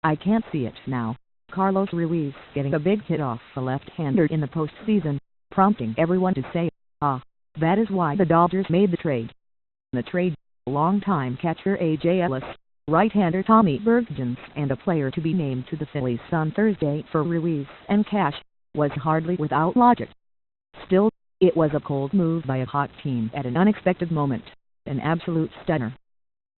I can't see it now. Carlos Ruiz getting a big hit off a left-hander in the postseason, prompting everyone to say, ah, that is why the Dodgers made the trade. The trade, longtime catcher A.J. Ellis, right-hander Tommy Bergens and a player to be named to the Phillies on Thursday for Ruiz and cash, was hardly without logic. Still, it was a cold move by a hot team at an unexpected moment, an absolute stunner.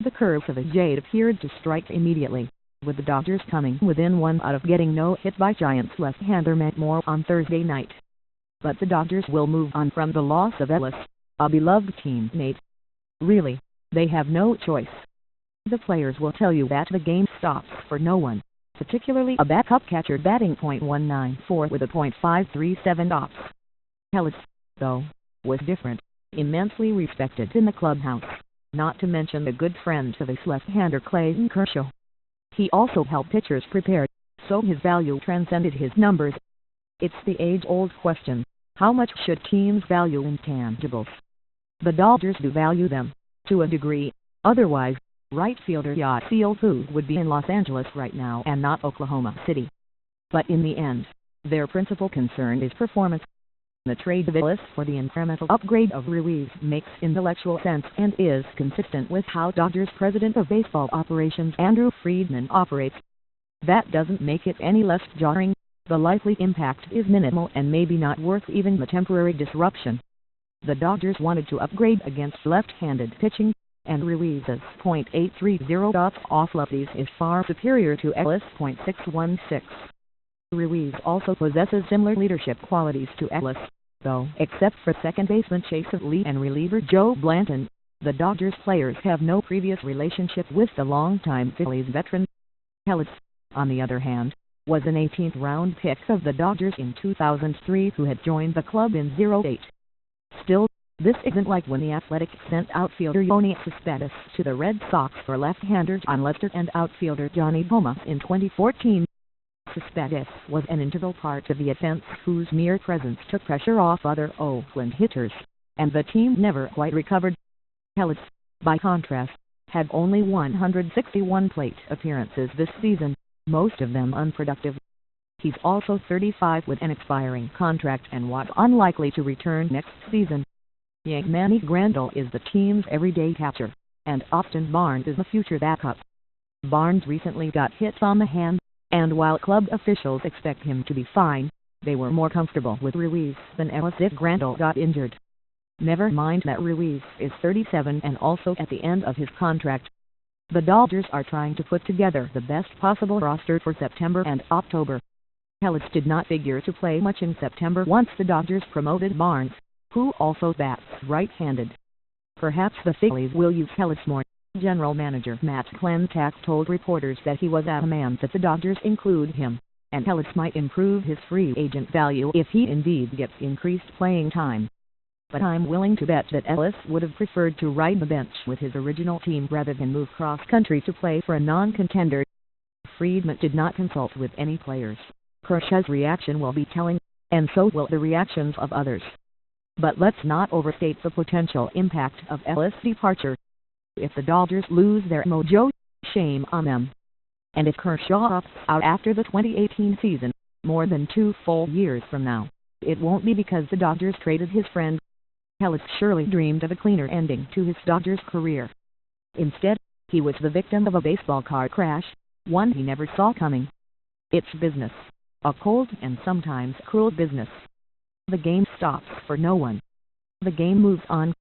The curve of a Jade appeared to strike immediately, with the Dodgers coming within one out of getting no hit by Giants left-hander Matt Moore on Thursday night. But the Dodgers will move on from the loss of Ellis, a beloved teammate. Really, they have no choice. The players will tell you that the game stops for no one, particularly a backup catcher batting .194 with a .537 ops. Ellis, though, was different, immensely respected in the clubhouse, not to mention a good friend of his left-hander Clayton Kershaw. He also helped pitchers prepare, so his value transcended his numbers. It's the age-old question, how much should teams value intangibles? The Dodgers do value them, to a degree, otherwise, right fielder Yasiel Puig would be in Los Angeles right now and not Oklahoma City. But in the end, their principal concern is performance. The trade of Ellis for the incremental upgrade of Ruiz makes intellectual sense and is consistent with how Dodgers President of Baseball Operations Andrew Friedman operates. That doesn't make it any less jarring. The likely impact is minimal and maybe not worth even the temporary disruption. The Dodgers wanted to upgrade against left-handed pitching, and Ruiz's .830 off lefties is far superior to Ellis' .616. Ruiz also possesses similar leadership qualities to Ellis, though except for second baseman Chase Utley and reliever Joe Blanton, the Dodgers players have no previous relationship with the longtime Phillies veteran. Ellis, on the other hand, was an 18th-round pick of the Dodgers in 2003 who had joined the club in '08. Still, this isn't like when the Athletics sent outfielder Yoenis Cespedes to the Red Sox for left-hander John Lester and outfielder Johnny Gomez in 2014. Cespedes was an integral part of the offense whose mere presence took pressure off other Oakland hitters, and the team never quite recovered. Ellis, by contrast, had only 161 plate appearances this season, most of them unproductive. He's also 35 with an expiring contract and was unlikely to return next season. Manny Grandal is the team's everyday catcher, and Austin Barnes is the future backup. Barnes recently got hit on the hand, and while club officials expect him to be fine, they were more comfortable with Ruiz than Ellis if Grandal got injured. Never mind that Ruiz is 37 and also at the end of his contract. The Dodgers are trying to put together the best possible roster for September and October. Ellis did not figure to play much in September once the Dodgers promoted Barnes, who also bats right-handed. Perhaps the Phillies will use Ellis more. General Manager Matt Klentak told reporters that he was adamant that the Dodgers include him, and Ellis might improve his free agent value if he indeed gets increased playing time. But I'm willing to bet that Ellis would have preferred to ride the bench with his original team rather than move cross-country to play for a non-contender. Friedman did not consult with any players. Kershaw's reaction will be telling, and so will the reactions of others. But let's not overstate the potential impact of Ellis' departure. If the Dodgers lose their mojo, shame on them. And if Kershaw opts out after the 2018 season, more than 2 full years from now, it won't be because the Dodgers traded his friend. Ellis surely dreamed of a cleaner ending to his Dodgers career. Instead, he was the victim of a baseball car crash, one he never saw coming. It's business, a cold and sometimes cruel business. The game stops for no one. The game moves on.